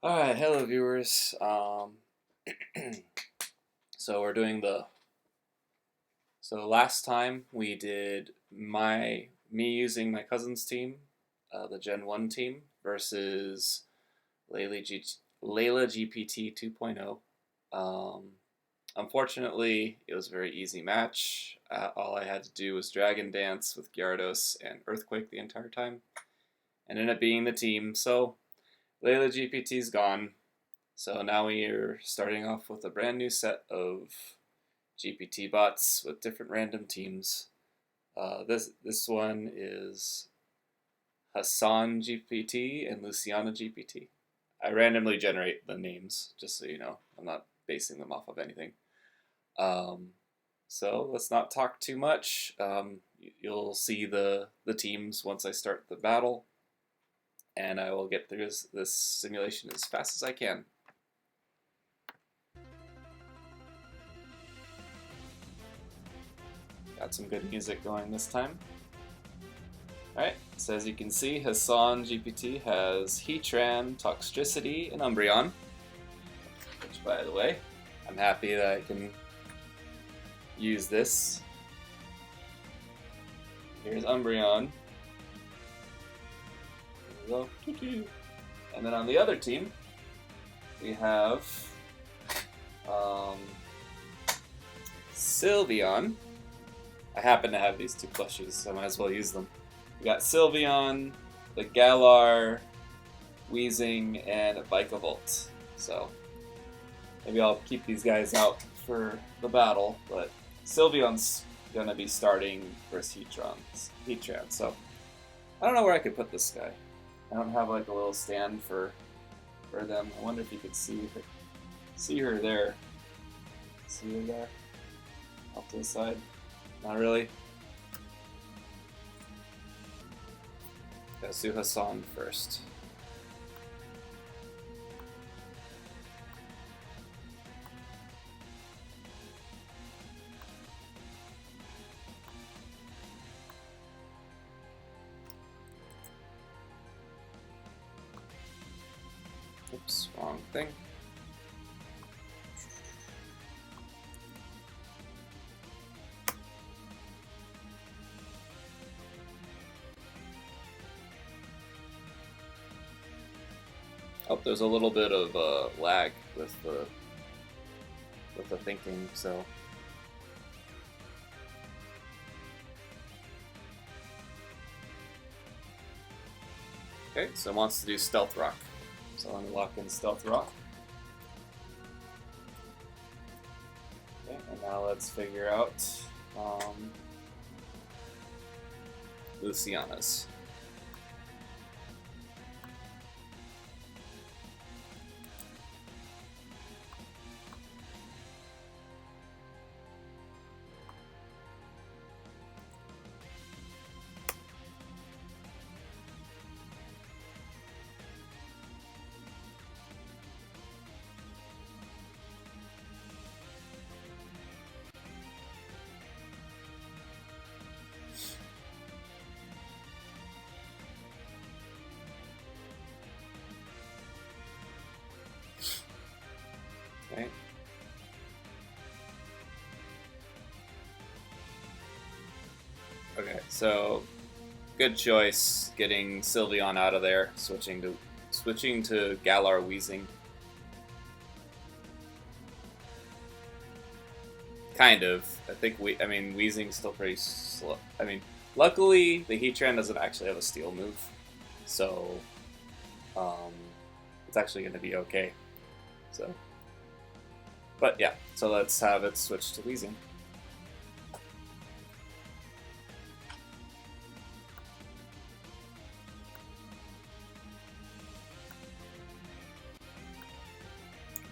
Alright, hello viewers. So we're doing so last time we did me using my cousin's team, the Gen 1 team, versus Layla GPT 2.0. Unfortunately, it was a very easy match. All I had to do was Dragon Dance with Gyarados and Earthquake the entire time, and ended up being the team. So Layla GPT's gone. So now we are starting off with a brand new set of GPT bots with different random teams. This one is HassanGPT and LucianaGPT. I randomly generate the names, just so you know. I'm not basing them off of anything. So let's not talk too much. You'll see the teams once I start the battle, and I will get through this simulation as fast as I can. Got some good music going this time. Alright, so as you can see, HassanGPT has Heatran, Toxtricity, and Umbreon. Which, by the way, I'm happy that I can use this. Here's Umbreon. There we go. And then on the other team, we have Sylveon. I happen to have these two plushies, so I might as well use them. We got Sylveon, the Galar, Weezing, and a Vikavolt. So maybe I'll keep these guys out for the battle, but Sylveon's gonna be starting versus Heatran. So I don't know where I could put this guy. I don't have like a little stand for them. I wonder if you could see her there. See her there? Off to the side. Not really. Let's do Hassan first. Oops, wrong thing. Oh, there's a little bit of lag with the thinking, so. Okay, so it wants to do Stealth Rock. So I'm going to lock in Stealth Rock. Okay, and now let's figure out Luciana's. Okay. Okay, so good choice getting Sylveon out of there, switching to Galar Weezing. Kind of. I think Weezing's still pretty slow. I mean, luckily the Heatran doesn't actually have a steel move, so it's actually going to be okay. So. But yeah, so let's have it switch to Weezing.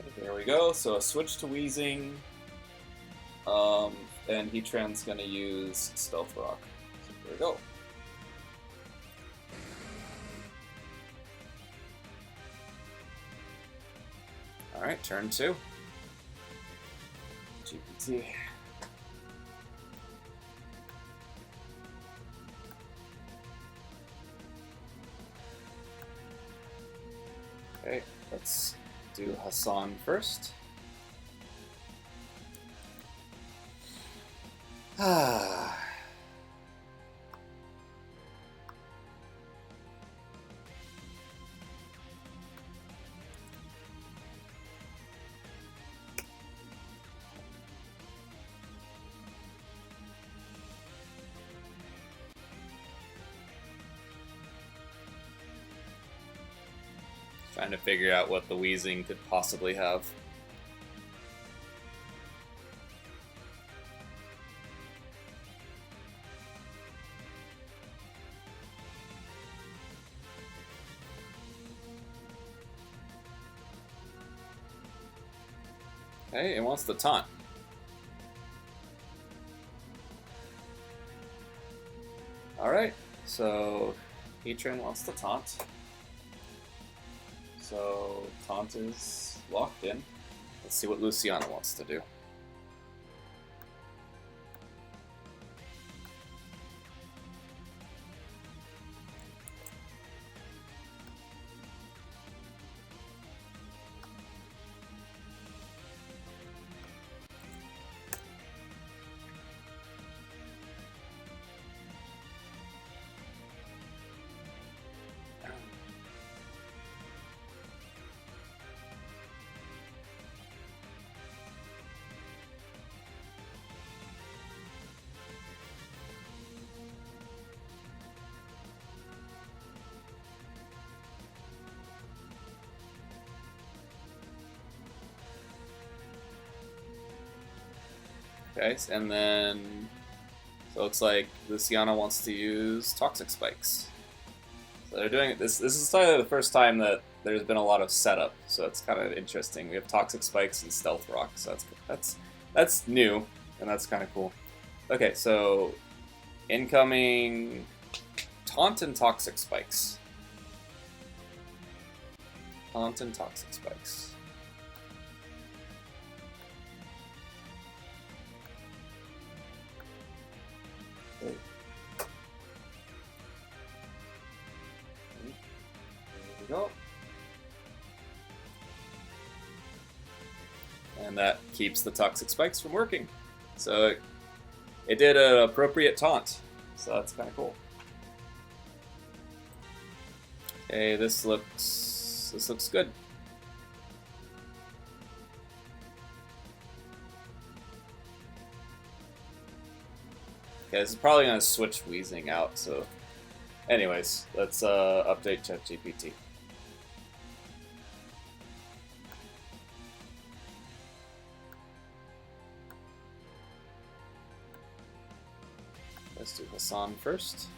Okay, there we go. So a switch to Weezing, and Heatran's gonna use Stealth Rock. So there we go. All right, turn 2. GPT. Okay, let's do Hassan first. Ah. Trying to figure out what the Weezing could possibly have. Okay, it wants the taunt. Alright, so Heatran wants the taunt. So taunt is locked in. Let's see what Luciana wants to do. Okay, and then so it looks like Luciana wants to use Toxic Spikes. So they're doing this. This is probably the first time that there's been a lot of setup, so it's kind of interesting. We have Toxic Spikes and Stealth Rock, so that's new, and that's kind of cool. Okay, so incoming Taunt and Toxic Spikes. Taunt and Toxic Spikes. Go. And that keeps the Toxic Spikes from working. So it did an appropriate taunt. So that's kind of cool. Okay, this looks good. Okay, this is probably gonna switch Weezing out, so anyways, let's update ChatGPT. Let's do Hassan first.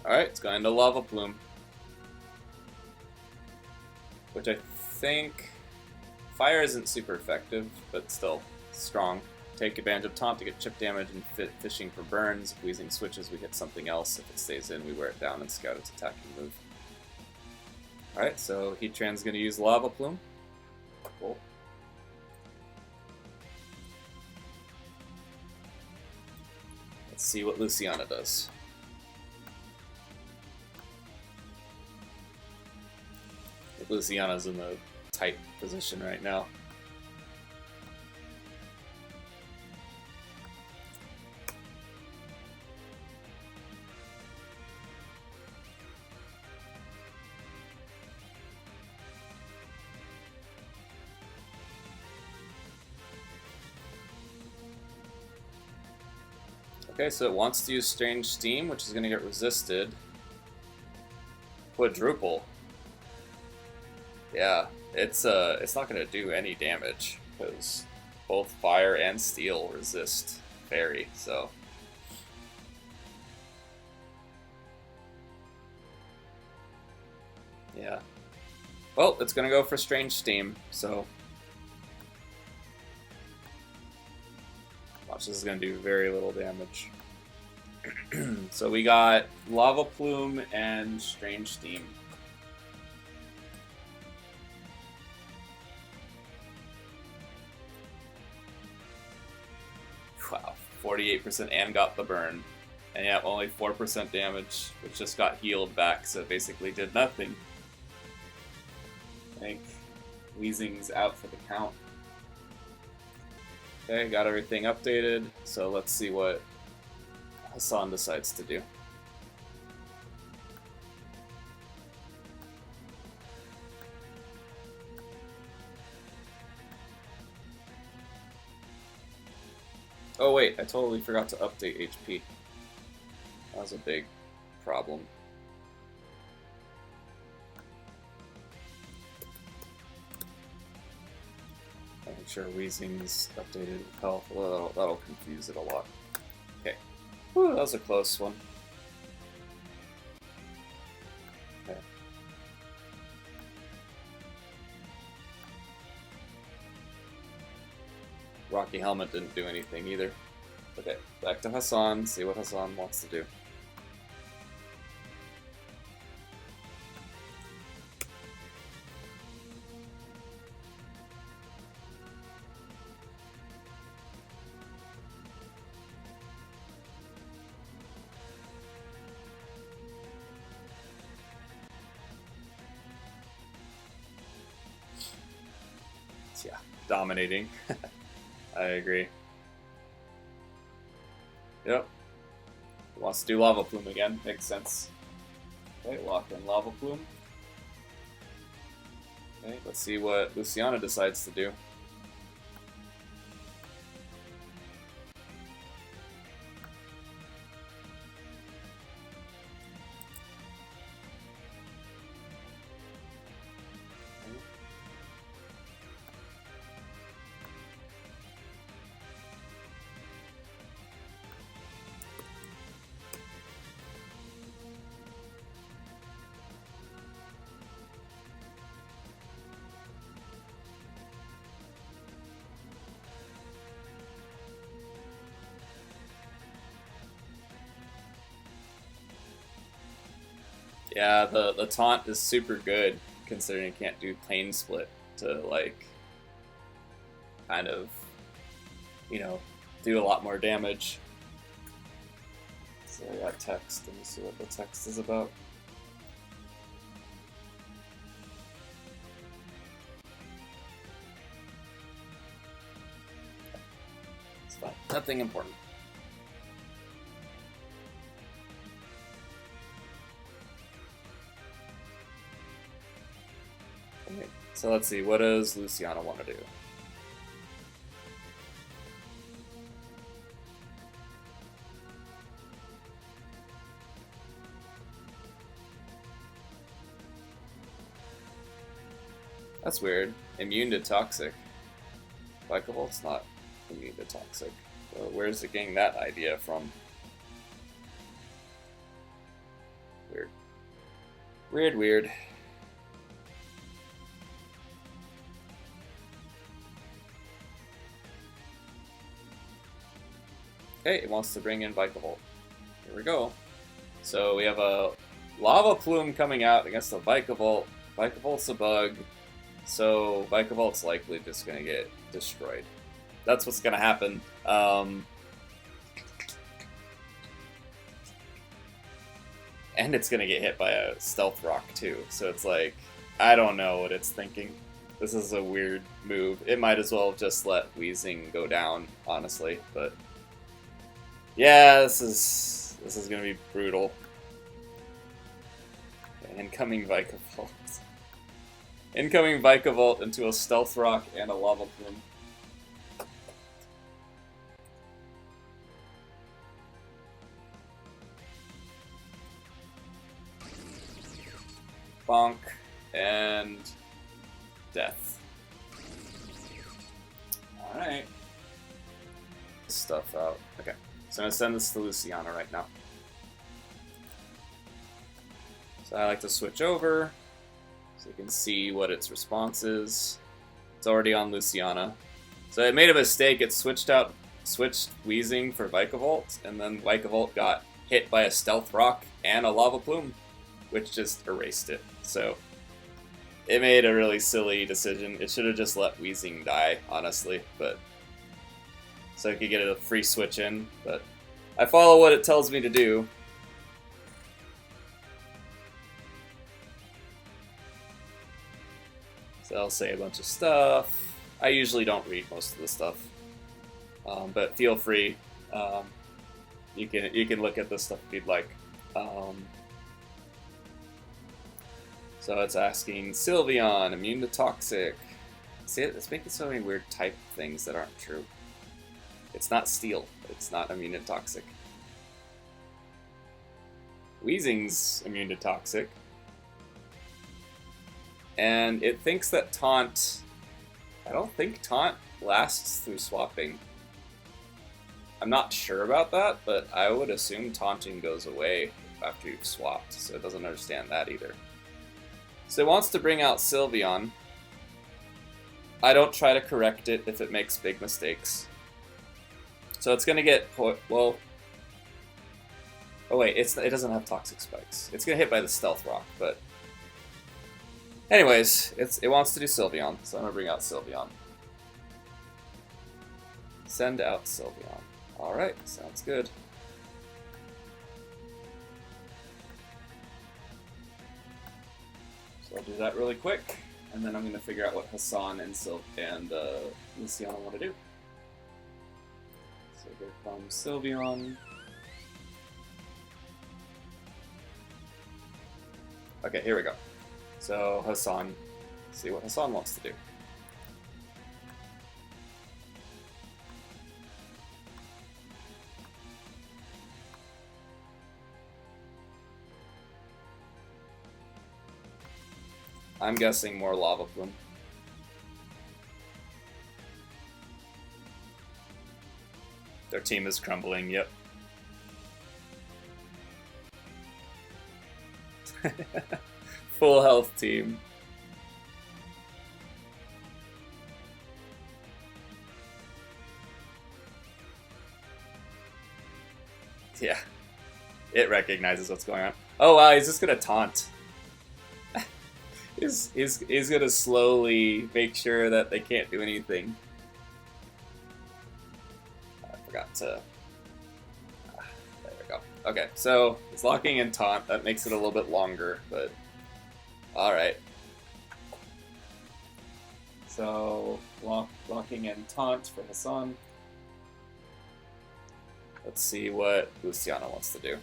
Alright, it's going to Lava Plume. Which I think... Fire isn't super effective, but still strong. Take advantage of taunt to get chip damage and fishing for burns. If Weezing switches, we hit something else. If it stays in, we wear it down and scout its attacking move. Alright, so Heatran's going to use Lava Plume. Cool. Let's see what Luciana does. Luciana's in the tight position right now. Okay, so it wants to use Strange Steam, which is going to get resisted. Quadruple. Yeah, it's not going to do any damage because both fire and steel resist fairy, so yeah. Well, it's gonna go for Strange Steam, so watch, this is gonna do very little damage. So we got Lava Plume and Strange Steam. Wow, 48% and got the burn. And yeah, only 4% damage, which just got healed back, so it basically did nothing. I think Weezing's out for the count. Okay, got everything updated, so let's see what Hassan decides to do. Oh wait, I totally forgot to update HP. That was a big problem. Make sure Weezing's updated with health. Well, that'll confuse it a lot. Okay. Whew, that was a close one. Okay. Rocky Helmet didn't do anything either. Okay, back to Hassan, see what Hassan wants to do. Yeah, dominating. I agree. Yep. Wants to do Lava Plume again. Makes sense. Okay, lock in Lava Plume. Okay, let's see what Luciana decides to do. Yeah, the taunt is super good, considering it can't do plane split to, like, kind of, you know, do a lot more damage. So I got text. Let me see what the text is about. It's fine. Nothing important. Okay, so let's see, what does Luciana want to do? That's weird. Immune to toxic. Vikavolt's not immune to toxic. So where's it getting that idea from? Weird. Weird, weird. Okay, it wants to bring in Vikavolt. Here we go. So we have a Lava Plume coming out against the Vikavolt. Vikavolt's a bug, so Vikavolt's likely just going to get destroyed. That's what's going to happen. And it's going to get hit by a Stealth Rock too, so it's like, I don't know what it's thinking. This is a weird move. It might as well just let Weezing go down, honestly, but yeah, this is gonna be brutal. Incoming Vikavolt. Incoming Vikavolt into a Stealth Rock and a Lava Plume. Bonk and death. Alright. Stuff out. Okay. So I'm going to send this to Luciana right now. So I like to switch over. So you can see what its response is. It's already on Luciana. So it made a mistake. It switched Weezing for Vikavolt, and then Vikavolt got hit by a Stealth Rock and a Lava Plume, which just erased it. So it made a really silly decision. It should have just let Weezing die, honestly, but so it could get a free switch in. But I follow what it tells me to do. So I'll say a bunch of stuff. I usually don't read most of the stuff, but feel free. You can look at this stuff if you'd like. So it's asking Sylveon, immune to toxic. See, it's making so many weird type things that aren't true. It's not steel. It's not immune to toxic. Weezing's immune to toxic. And it thinks that Taunt... I don't think Taunt lasts through swapping. I'm not sure about that, but I would assume taunting goes away after you've swapped, so it doesn't understand that either. So it wants to bring out Sylveon. I don't try to correct it if it makes big mistakes. So it's going to get... well... Oh wait, it doesn't have Toxic Spikes. It's going to hit by the Stealth Rock, but... Anyways, it wants to do Sylveon, so I'm going to bring out Sylveon. Send out Sylveon. Alright, sounds good. So I'll do that really quick, and then I'm going to figure out what Hassan and Luciana want to do. So here comes Sylveon. Okay, here we go. So Hassan, see what Hassan wants to do. I'm guessing more Lava Plume. Their team is crumbling, yep. Full health team. Yeah. It recognizes what's going on. Oh wow, he's just gonna taunt. He's gonna slowly make sure that they can't do anything. I forgot to... there we go. Okay, so it's locking in taunt. That makes it a little bit longer, but... Alright. So, locking in taunt for Hassan. Let's see what Luciana wants to do.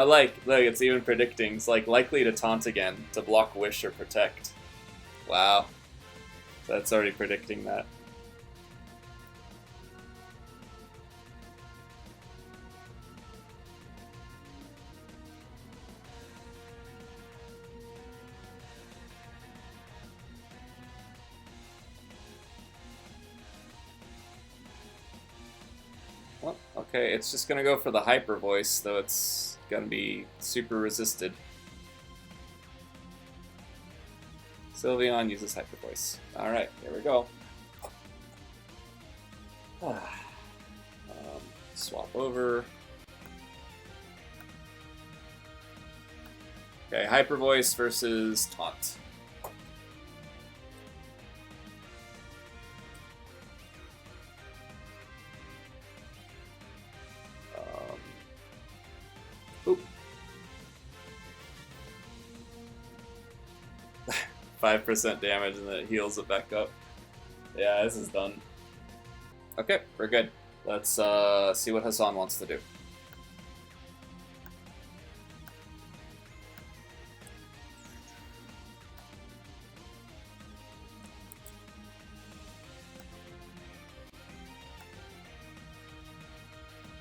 Look, it's even predicting. It's like likely to taunt again, to block Wish or Protect. Wow. That's already predicting that. Well, okay, it's just gonna go for the Hyper Voice, though it's gonna be super resisted. Sylveon uses Hyper Voice. Alright, here we go. Swap over. Okay, Hyper Voice versus Taunt. Oop. 5% damage and then it heals it back up. Yeah, this is done. Okay, we're good. Let's see what Hassan wants to do.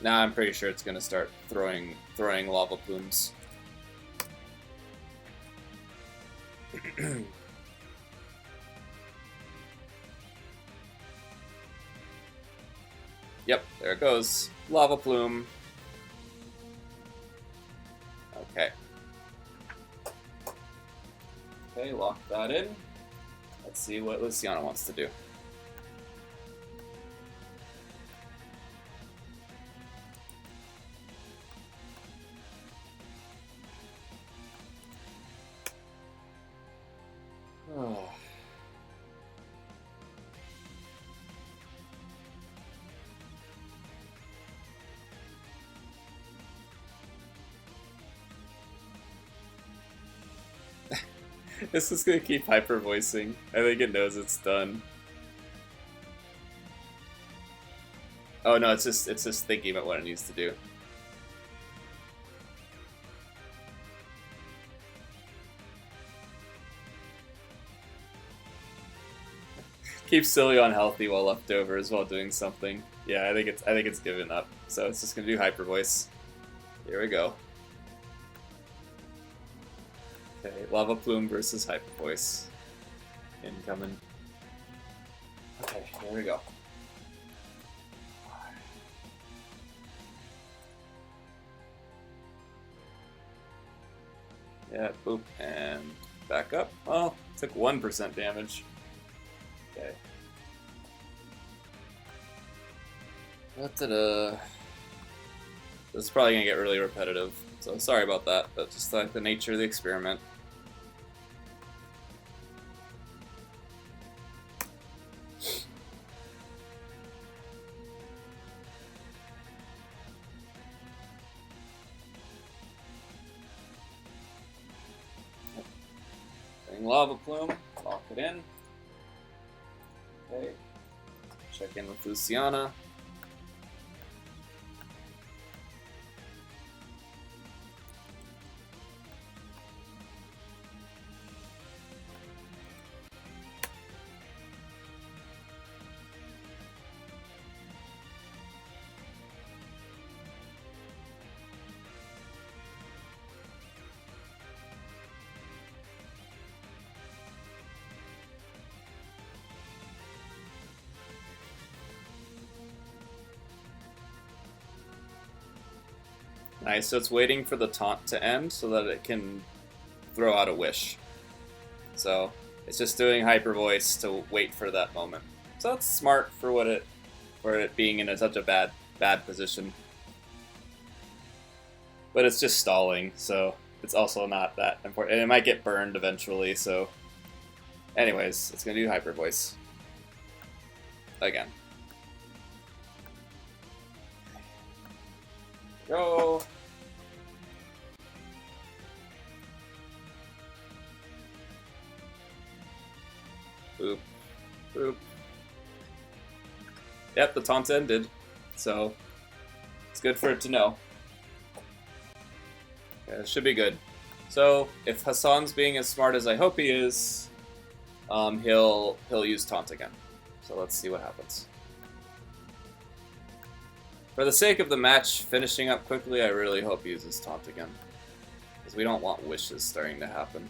Now I'm pretty sure it's gonna start throwing lava plumes. Yep, there it goes. Lava plume. Okay. Okay, lock that in. Let's see what Luciana wants to do. Oh. This is gonna keep hyper voicing. I think it knows it's done. Oh no, it's just thinking about what it needs to do. Keep Sylveon healthy while leftovers while doing something. Yeah, I think it's given up. So it's just gonna do hyper voice. Here we go. Okay, Lava Plume versus Hyper Voice. Incoming. Okay, here we go. Yeah, boop, and back up. Oh, took 1% damage. Okay. Da-da-da. This is probably gonna get really repetitive, so sorry about that, but just like the nature of the experiment. Lava Plume, lock it in. Okay, check in with Luciana. Nice, so it's waiting for the taunt to end so that it can throw out a wish. So it's just doing hyper voice to wait for that moment. So that's smart for it being in such a bad position. But it's just stalling, so it's also not that important. And it might get burned eventually, so anyways, it's gonna do hyper voice. Again. Go. Boop. Boop. Yep, the taunt ended. So it's good for it to know. Okay, it should be good. So if Hassan's being as smart as I hope he is, he'll use taunt again. So let's see what happens. For the sake of the match finishing up quickly, I really hope he uses taunt again. Because we don't want wishes starting to happen.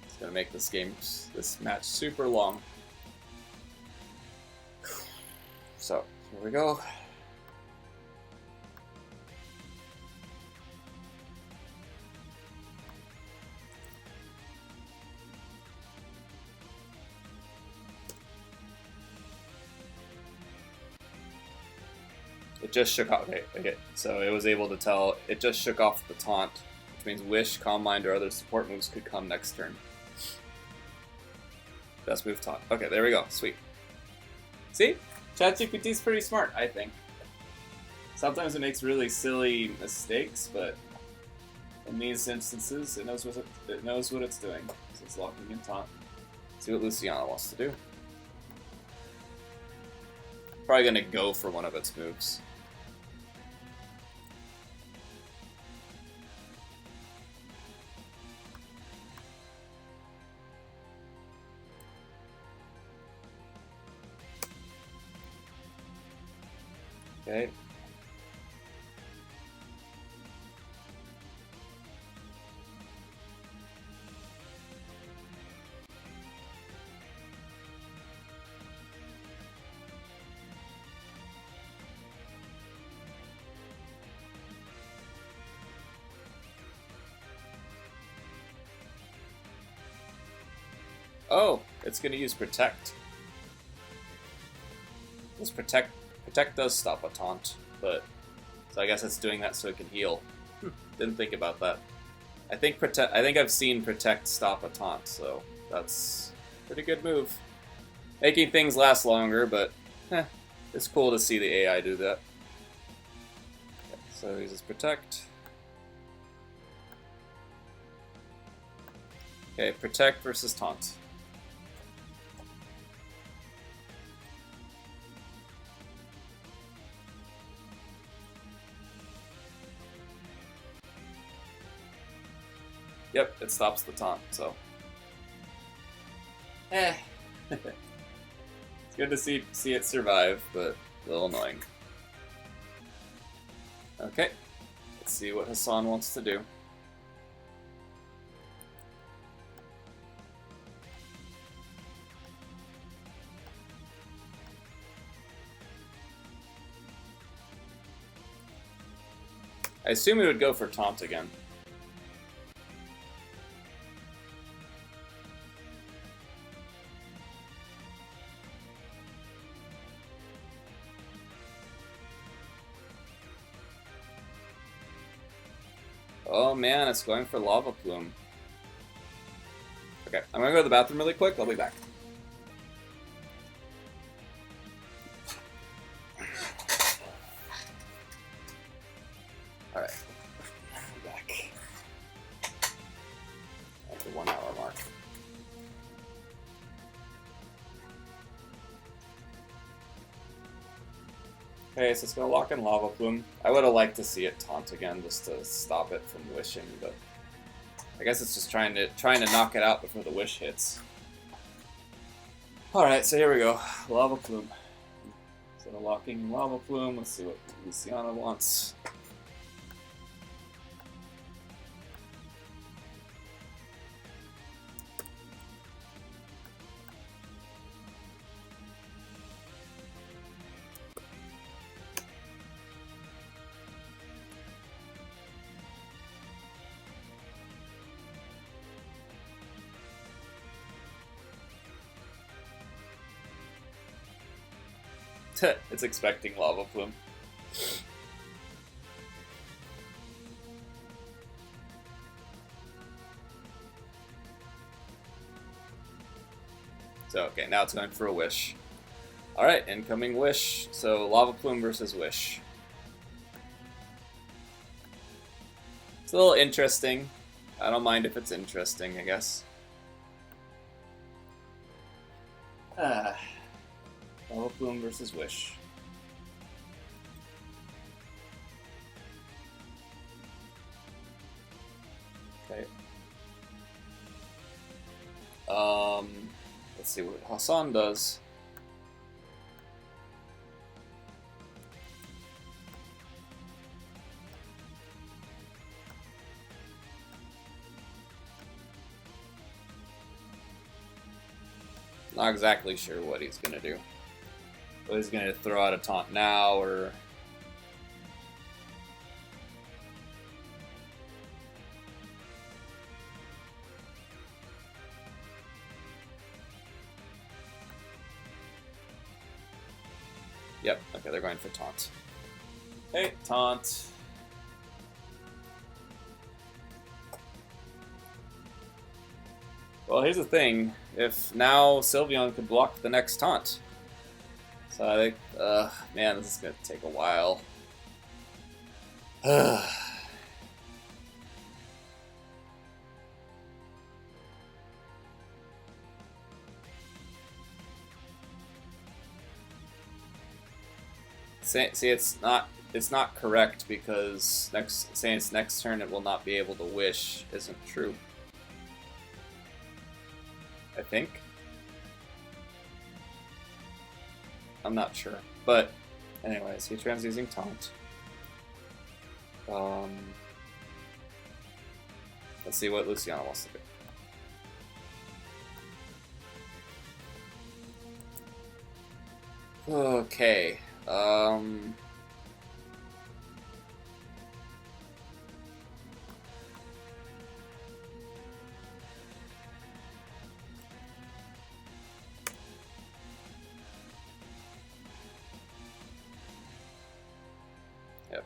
It's going to make this match super long. So, here we go. It just shook off. Okay, so it was able to tell. It just shook off the taunt, which means Wish, Calm Mind, or other support moves could come next turn. Best move taunt. Okay, there we go. Sweet. See? ChatGPT is pretty smart, I think. Sometimes it makes really silly mistakes, but in these instances, it knows what it's doing. So it's locking in taunt. See what Luciana wants to do. Probably gonna go for one of its moves. Okay. Oh, it's gonna use Protect. This Protect does stop a taunt, but so I guess it's doing that so it can heal. Didn't think about that. I think I've seen Protect stop a taunt, so that's a pretty good move. Making things last longer, but it's cool to see the AI do that. Okay, so he uses Protect. Okay, Protect versus Taunt. Yep, it stops the taunt, so. It's good to see it survive, but a little annoying. Okay, let's see what Hassan wants to do. I assume he would go for taunt again. Oh man, it's going for Lava Plume. Okay, I'm gonna go to the bathroom really quick. I'll be back. Alright, I'm back. At the 1 hour mark. Okay, so it's gonna lock in Lava Plume. I would have liked to see it taunt again just to stop it from wishing, but I guess it's just trying to knock it out before the wish hits. Alright, so here we go. Lava Plume. Instead of locking Lava Plume, let's see what Luciana wants. It's expecting Lava Plume. So, okay, now it's going for a Wish. Alright, incoming Wish. So, Lava Plume versus Wish. It's a little interesting. I don't mind if it's interesting, I guess. Lava Plume versus Wish. Okay. Let's see what Hassan does. Not exactly sure what he's gonna do. Whether he's gonna throw out a taunt now or. Yep, okay, they're going for taunt. Okay, taunt. Well, here's the thing. If now Sylveon could block the next taunt. So I think, man, this is going to take a while. See, it's not correct because saying its next turn it will not be able to wish isn't true. I think. I'm not sure, but anyways, Heatran's using taunt. Let's see what Luciana wants to do. Okay.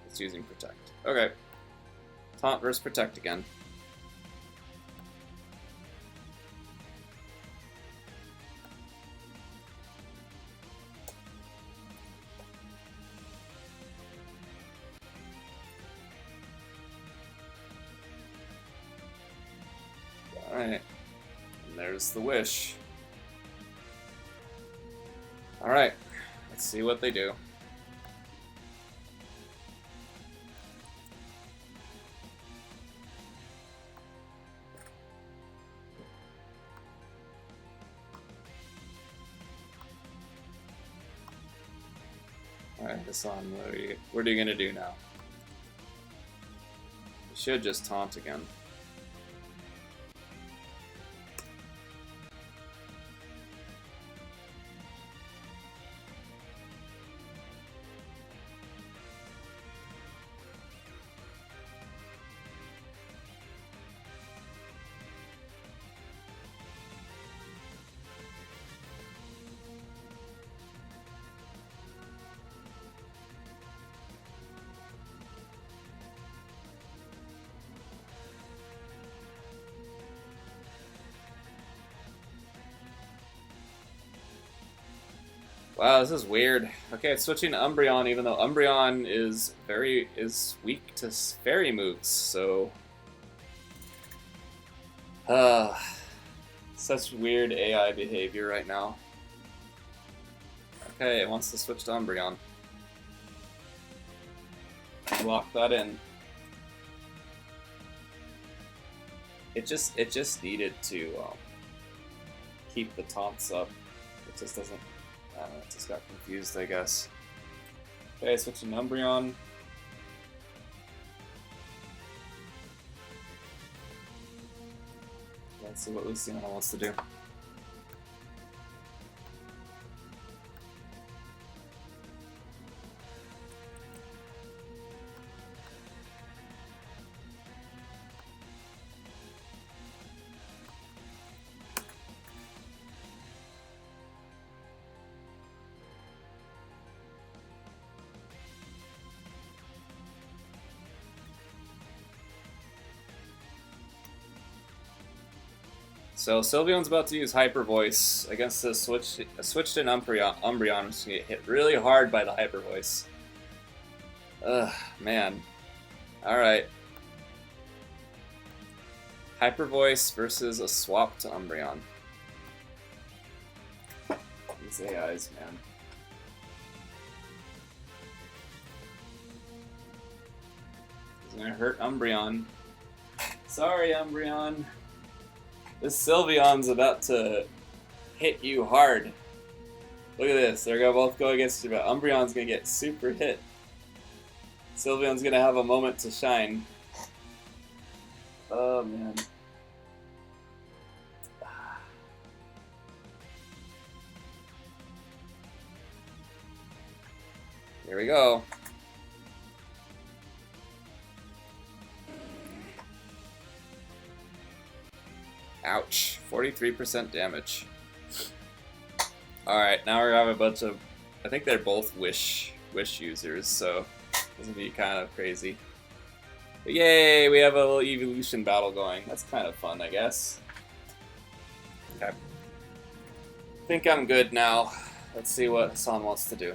It's using Protect. Okay. Taunt versus Protect again. Alright. And there's the wish. Alright. Let's see what they do. Alright, Hassan, what are you gonna do now? You should just taunt again. Wow, this is weird. Okay, it's switching to Umbreon, even though Umbreon is weak to fairy moves, so such weird AI behavior right now. Okay, it wants to switch to Umbreon. Lock that in. It just needed to keep the taunts up. It just doesn't. I don't know, it just got confused, I guess. Okay, switching to Umbreon. Let's see what Luciana wants to do. So Sylveon's about to use Hyper Voice against the switched in Umbreon, which is going to get hit really hard by the Hyper Voice. Ugh, man. Alright. Hyper Voice versus a swap to Umbreon. These AIs, man. It's going to hurt Umbreon. Sorry, Umbreon. This Sylveon's about to hit you hard. Look at this. They're going to both go against you, but Umbreon's going to get super hit. Sylveon's going to have a moment to shine. Oh, man. Here we go. Ouch. 43% damage. Alright, now we have a bunch of... I think they're both Wish users, so this will be kind of crazy. But yay! We have a little evolution battle going. That's kind of fun, I guess. Okay. I think I'm good now. Let's see what Hassan wants to do.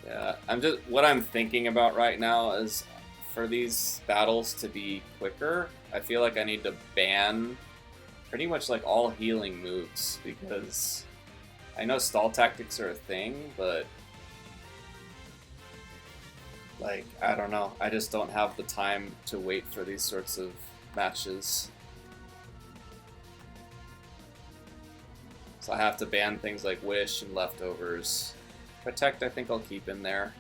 Yeah, what I'm thinking about right now is for these battles to be quicker, I feel like I need to ban pretty much like all healing moves, because I know stall tactics are a thing, but like, I don't know, I just don't have the time to wait for these sorts of matches. So I have to ban things like Wish and Leftovers. Protect, I think I'll keep in there,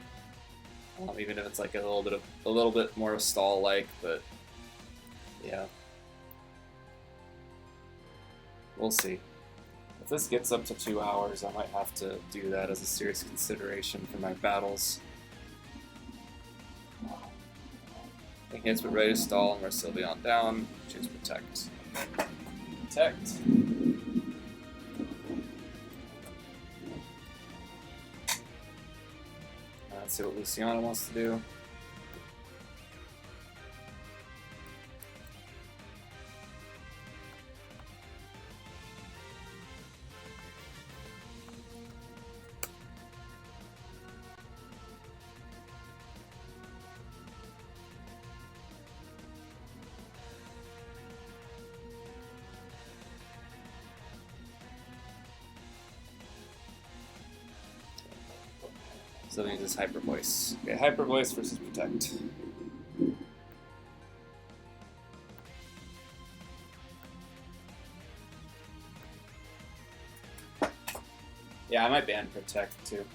even if it's like a little bit more stall-like. But yeah. We'll see. If this gets up to 2 hours, I might have to do that as a serious consideration for my battles. Hits but ready to stall and we're Sylveon down. Choose Protect. Protect. Let's see what Luciana wants to do. So then uses Hyper Voice. Okay, Hyper Voice versus Protect. Yeah, I might ban Protect too.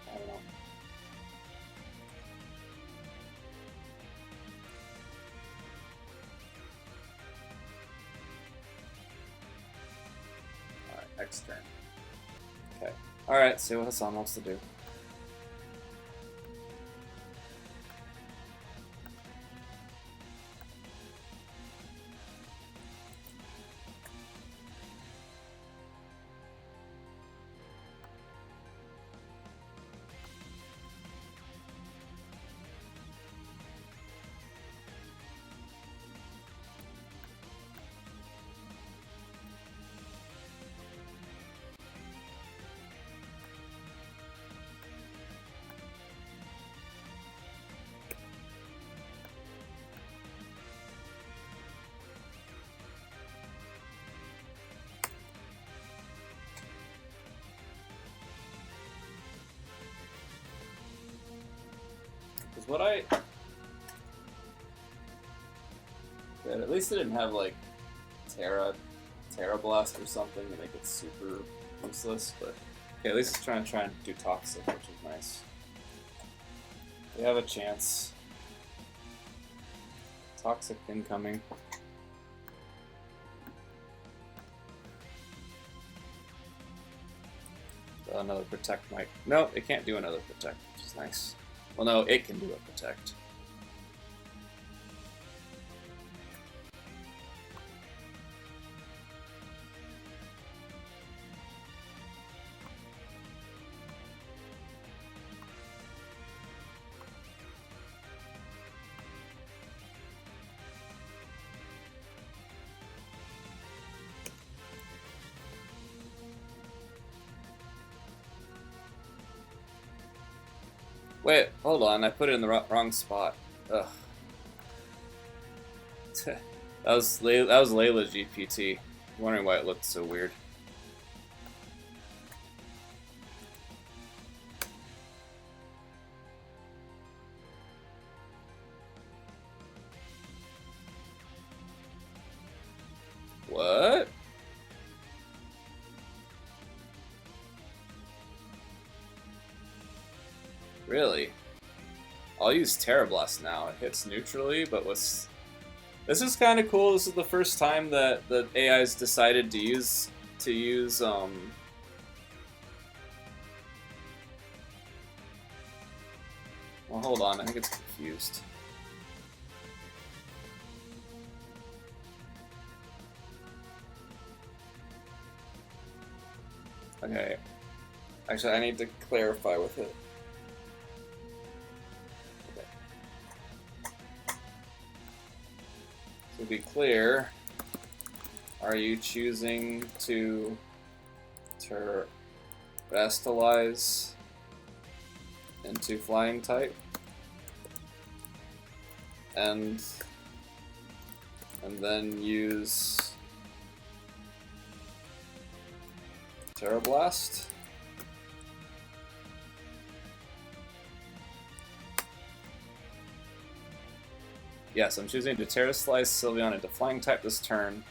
I don't know. Next turn. Okay. Alright, see what Hassan wants to do. What I... Good. At least it didn't have, like, Terra Blast or something to make it super useless, but... Okay, at least it's trying to do Toxic, which is nice. We have a chance. Toxic incoming. Another Protect might... No, it can't do another Protect, which is nice. Well, no, it can do a Protect. Wait, hold on, I put it in the wrong spot. Ugh. that was Layla's GPT. I'm wondering why it looked so weird. What? Really? I'll use Terra Blast now. It hits neutrally, but what's... This is kind of cool. This is the first time that the AI's decided to use Well, hold on. I think it's confused. Okay. Actually, I need to clarify with it. To be clear, are you choosing to Terrestrialize into Flying type? And then use Terra Blast? Yes, I'm choosing to Terra Slice Sylveon into Flying type this turn,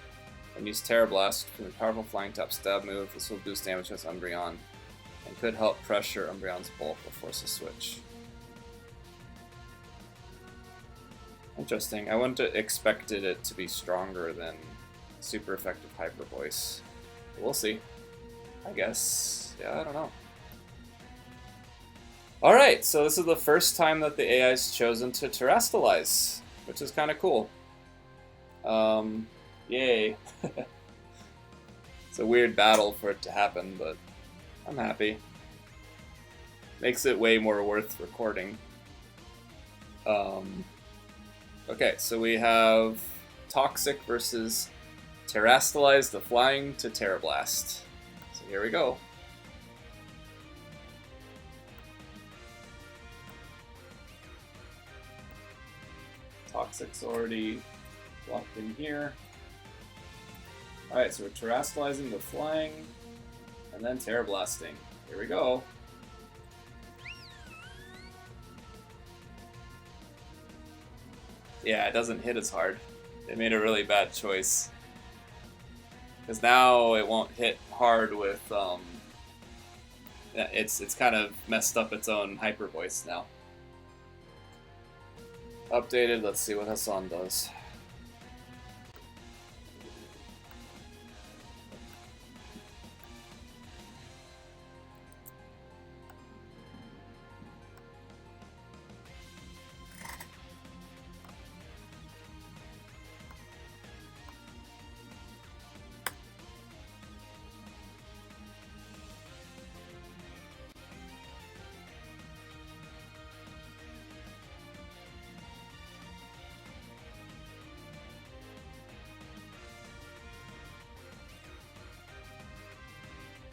and use Terra Blast from the powerful Flying type stab move. This will boost damage against Umbreon, and could help pressure Umbreon's bulk or force a switch. Interesting. I wouldn't have expected it to be stronger than super effective Hyper Voice. We'll see. I guess. Yeah, I don't know. Alright, so this is the first time that the AI's chosen to terrestrialize, which is kind of cool. Yay. It's a weird battle for it to happen, but I'm happy. Makes it way more worth recording. Okay, so we have Toxic versus Terrestrialize the Flying to Terrablast. So here we go. Toxic's already locked in here. Alright, so we're terrestrializing the flying, and then terrablasting. Here we go. Yeah, it doesn't hit as hard. They made a really bad choice. Because now it won't hit hard with, it's kind of messed up its own hyper voice now. Updated, let's see what Hassan does.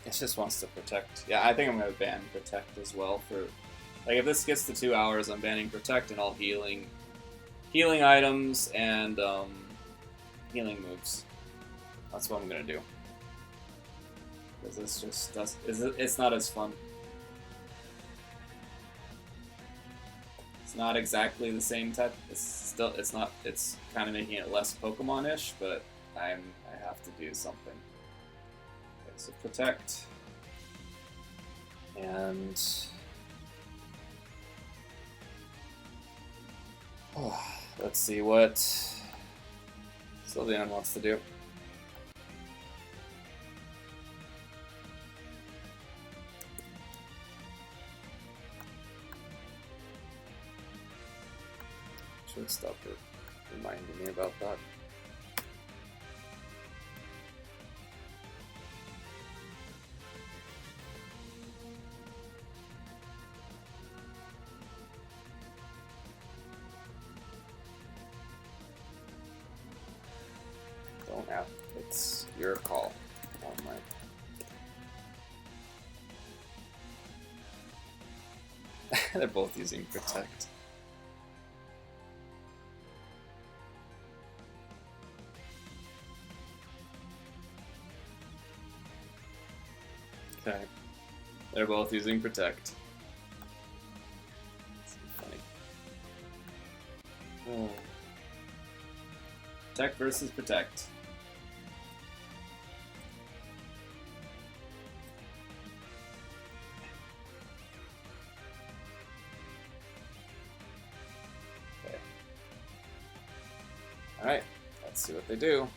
It just wants to protect. Yeah, I think I'm going to ban protect as well for, like, if this gets to 2 hours, I'm banning protect and all healing items and healing moves. That's what I'm going to do. Because this just does, it's not as fun. It's not exactly the same type. It's kind of making it less Pokemon-ish, but I have to do something. So protect, and let's see what Sylveon wants to do. Should stop reminding me about that. It's your call. Not mine. They're both using protect. Okay. They're both using protect. That's funny. Oh. Protect versus protect. Alright, let's see what they do.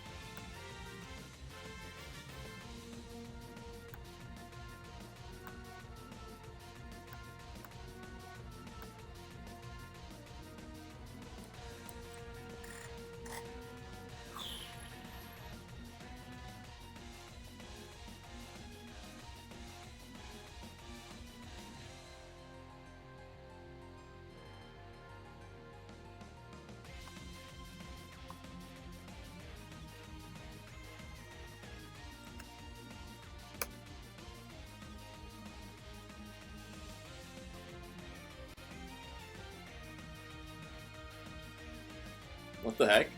What the heck?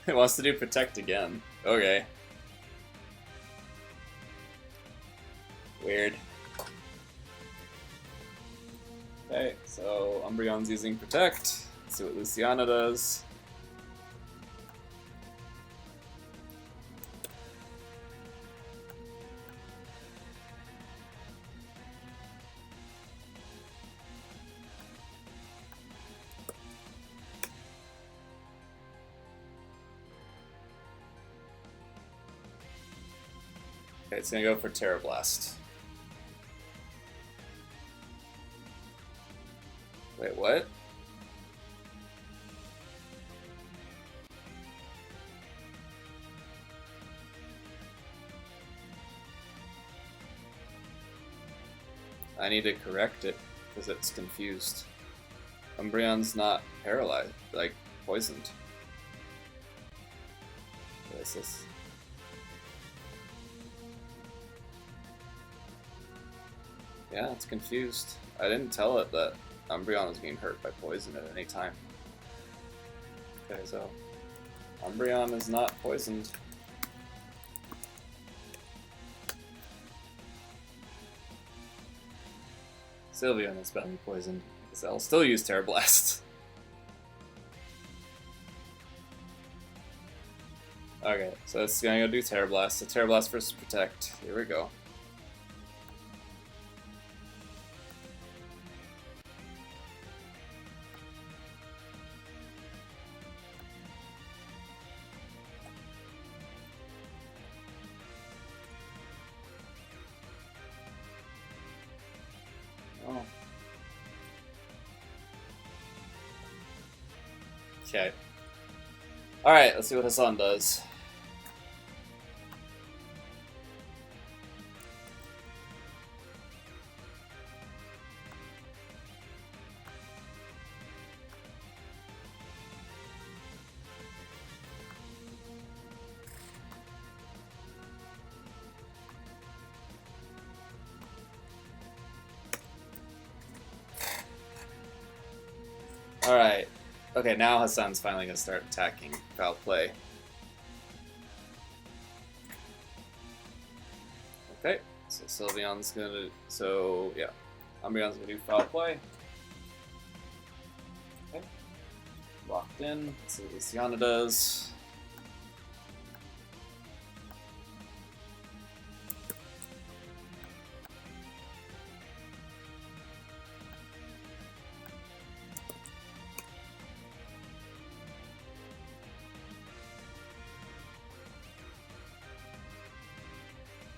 It wants to do protect again. Okay. Weird. Okay, so Umbreon's using protect. Let's see what Luciana does. Okay, it's gonna go for Terra Blast. Wait, what? I need to correct it because it's confused. Umbreon's not paralyzed, like poisoned. What is this? Yeah, it's confused. I didn't tell it that Umbreon was being hurt by poison at any time. Okay, so Umbreon is not poisoned. Sylveon is badly poisoned, because I'll still use Terra Blast. Okay, so it's gonna go do Terra Blast. So Terra Blast versus Protect. Here we go. Oh. Okay. Alright, let's see what Hassan does. Alright. Okay, now Hassan's finally gonna start attacking Foul Play. Okay, so Sylveon's gonna... So, yeah. Umbreon's gonna do Foul Play. Okay. Locked in. Let's see what Luciana does.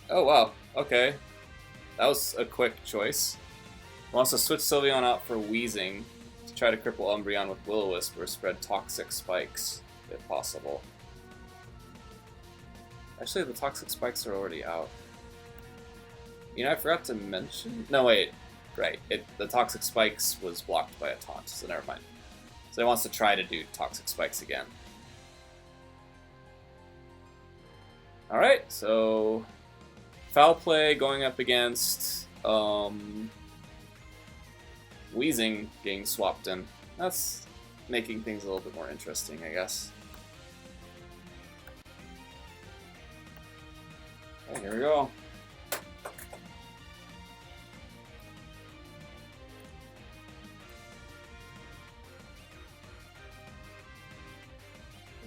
Oh wow, okay. That was a quick choice. Wants to switch Sylveon out for Weezing to try to cripple Umbreon with Will-O-Wisp or spread Toxic Spikes, if possible. Actually, the Toxic Spikes are already out. You know, I forgot to mention... No, wait. Right. The Toxic Spikes was blocked by a taunt, so never mind. So he wants to try to do Toxic Spikes again. Alright, so... Foul Play going up against Weezing getting swapped in. That's making things a little bit more interesting, I guess. Okay, here we go.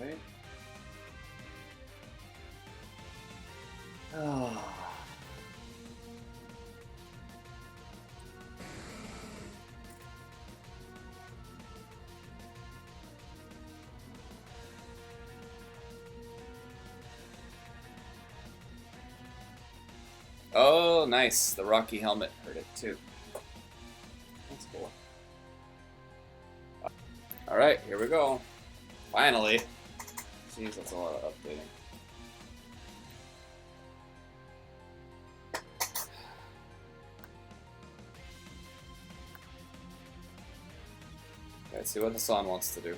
Okay. Oh. Oh, nice. The Rocky Helmet hurt it too. That's cool. Alright, here we go. Finally. Jeez, that's a lot of updating. Let's see what Hassan wants to do.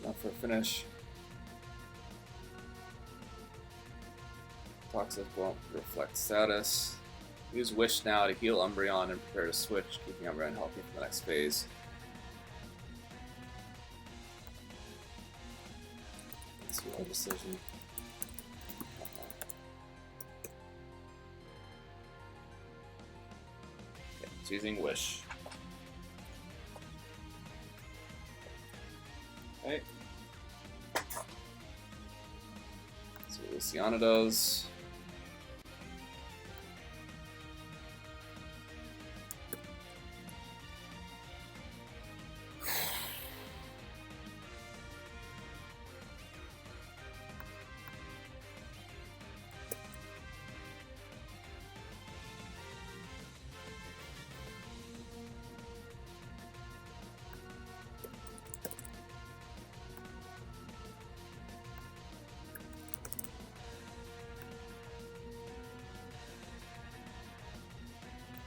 Now for a finish. Toxic won't reflect status. Use Wish now to heal Umbreon and prepare to switch, keeping Umbreon healthy for the next phase. Let's see our decision. Okay, it's using Wish. See what Luciana does.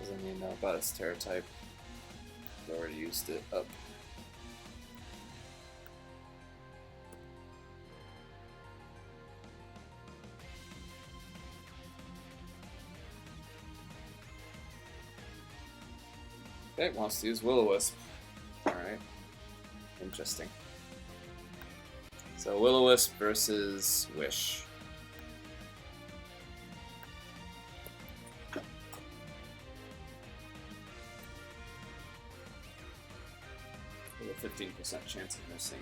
Doesn't even know about its Terra type. I've already used it up. Okay, wants to use Will-O-Wisp. Alright. Interesting. So Will-O-Wisp versus Wish. With a 15% chance of missing.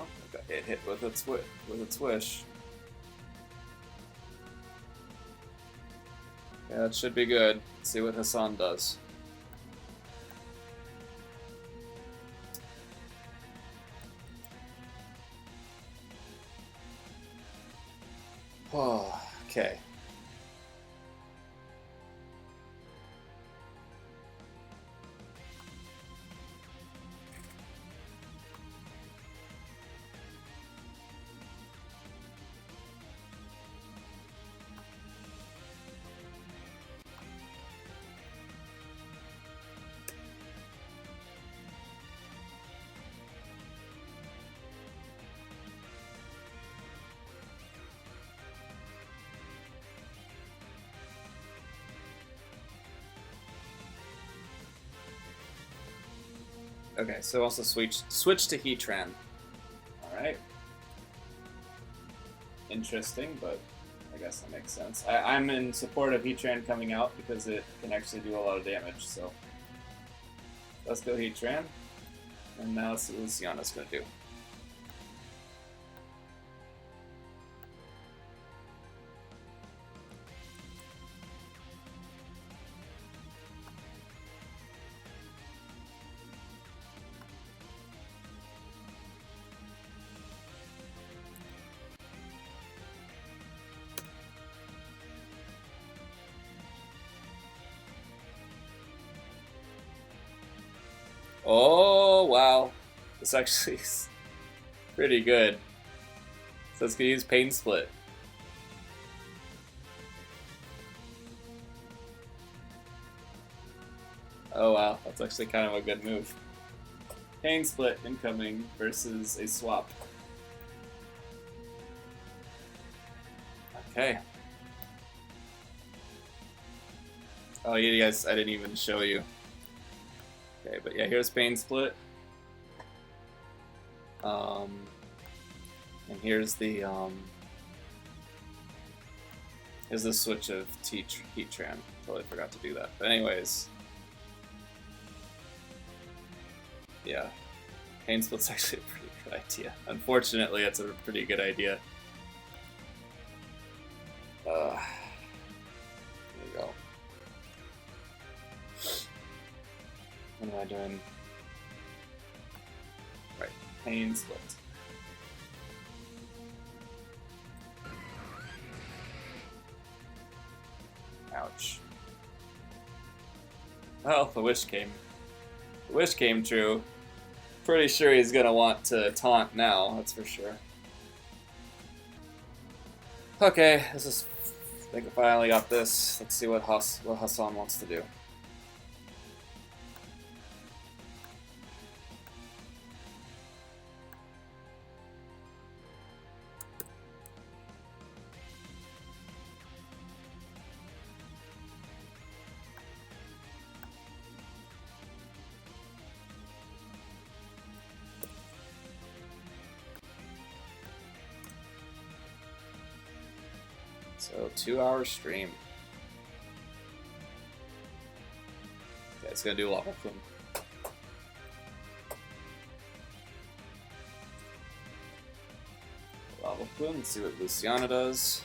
Oh, it hit with its Wish. Yeah, that should be good. Let's see what Hassan does. Oh, okay. Okay, so also switch to Heatran. Alright. Interesting, but I guess that makes sense. I'm in support of Heatran coming out because it can actually do a lot of damage, so let's go Heatran. And now let's see what Luciana's gonna do. Oh, wow. This actually is pretty good. So it's going to use Pain Split. Oh, wow. That's actually kind of a good move. Pain Split incoming versus a swap. Okay. Oh, you guys, I didn't even show you. Okay, but yeah, here's Pain Split. And here's the switch of Heatran. Totally forgot to do that. But anyways, yeah, Pain Split's actually a pretty good idea. Unfortunately, it's a pretty good idea. There we go. What am I doing? Right, Pain Split. Ouch. Well, the wish came. The wish came true. Pretty sure he's gonna want to taunt now, that's for sure. Okay, this is. I think I finally got this. Let's see what Hassan wants to do. So 2-hour stream. Okay, it's gonna do Lava Plume. Lava Plume. Let's see what Luciana does.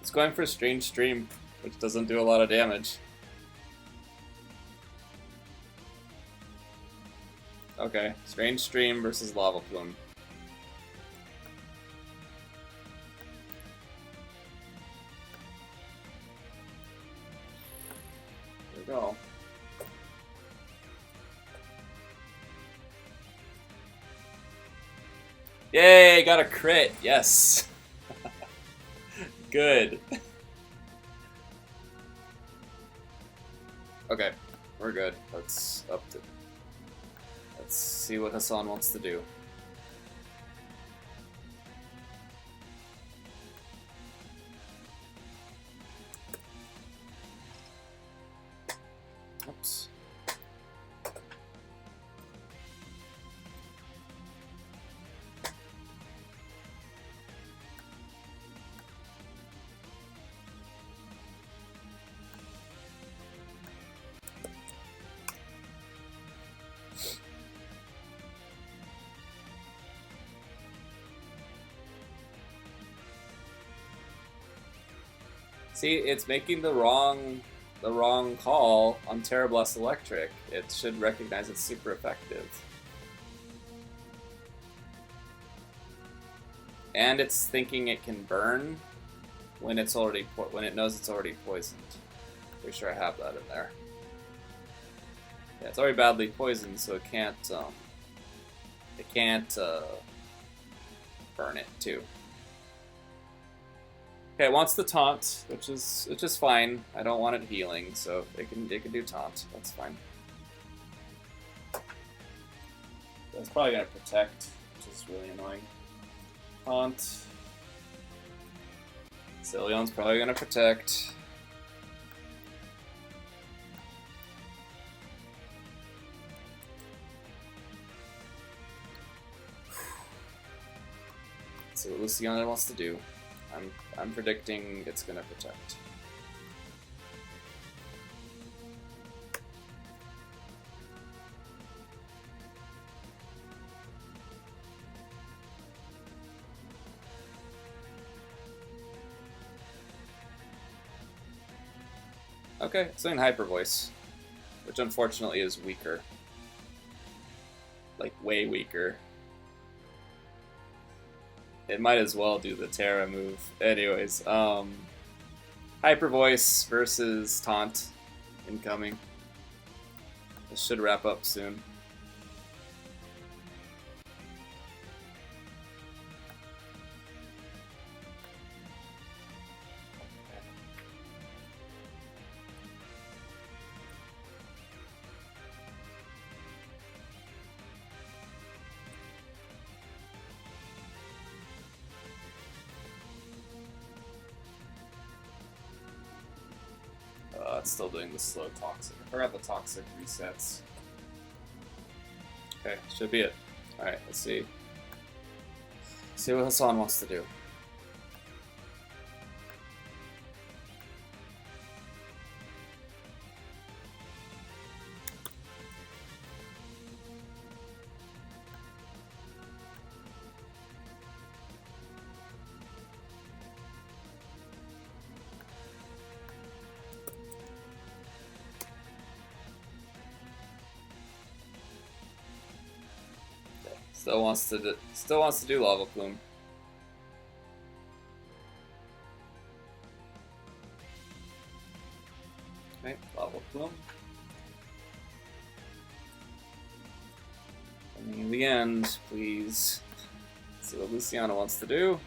It's going for Strange Stream, which doesn't do a lot of damage. Okay, Strange Stream versus Lava Plume. There we go. Yay, got a crit, yes. Good. Okay, we're good. Let's see what Hassan wants to do. Oops. See, it's making the wrong call on Terra Blast Electric. It should recognize it's super effective. And it's thinking it can burn when it knows it's already poisoned. Pretty sure I have that in there. Yeah, it's already badly poisoned, so it can't burn it too. Okay, it wants the taunt, which is fine. I don't want it healing, so it can do taunt. That's fine. It's probably gonna protect, which is really annoying. Taunt. Sylveon's probably gonna protect. Let's see what Luciana wants to do. I'm predicting it's gonna protect. Okay, it's doing Hyper Voice, which unfortunately is weaker. Like, way weaker. It might as well do the Terra move. Anyways, Hyper Voice versus Taunt incoming. This should wrap up soon. It's still doing the slow toxic. I forgot the toxic resets. Okay, should be it. Alright, let's see. See what Hassan wants to do. Still wants to do Lava Plume. Okay, Lava Plume. And in the end, please see what Luciana wants to do.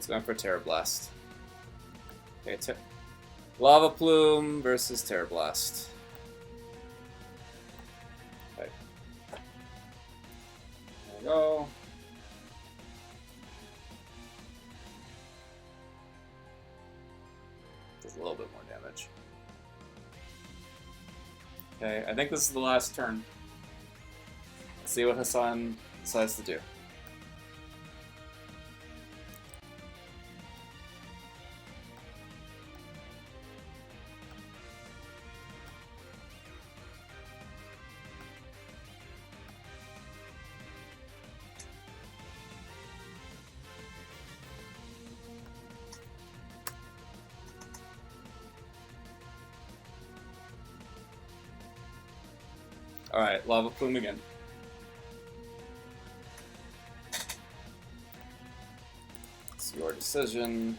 it's going for Terra Blast. Okay, Lava Plume versus Terra Blast. Okay. There we go. Does a little bit more damage. Okay, I think this is the last turn. Let's see what Hassan decides to do. Alright, Lava Plume again. It's your decision.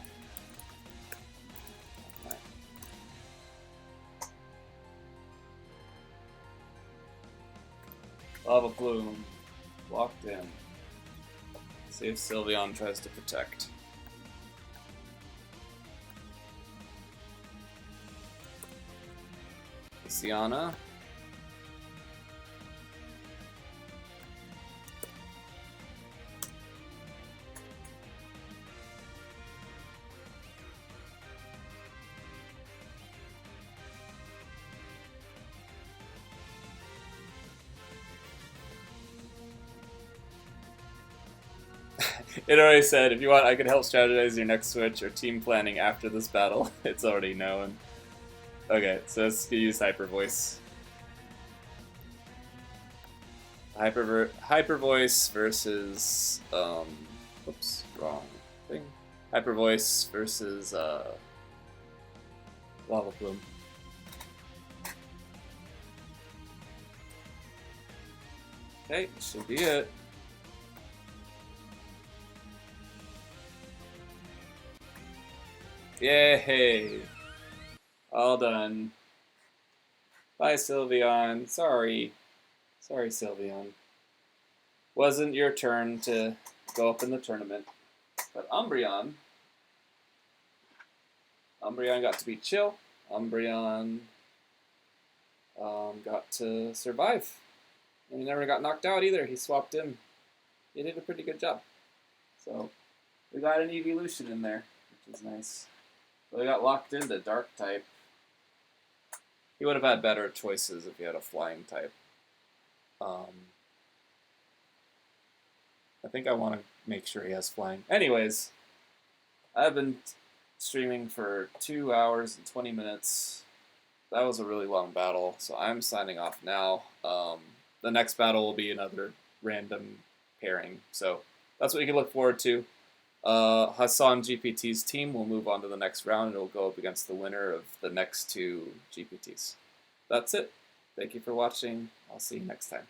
Okay. Lava Plume. Locked in. See if Sylveon tries to protect. Luciana. It already said, if you want, I could help strategize your next switch or team planning after this battle. It's already known. Okay, so let's use Hyper Voice. Hyper Voice versus oops, wrong thing. Hyper Voice versus Lava Plume. Okay, should be it. Yay! All done. Bye, Sylveon. Sorry. Sorry, Sylveon. Wasn't your turn to go up in the tournament. But Umbreon got to be chill. Umbreon got to survive. And he never got knocked out either. He swapped in. He did a pretty good job. So, we got an evolution in there, which is nice. But we got locked into Dark type. He would have had better choices if he had a flying type. I think I want to make sure he has flying. Anyways, I've been streaming for 2 hours and 20 minutes. That was a really long battle, so I'm signing off now. The next battle will be another random pairing, so that's what you can look forward to. HassanGPT's team will move on to the next round, and it will go up against the winner of the next 2 GPTs. That's it. Thank you for watching. I'll see you next time.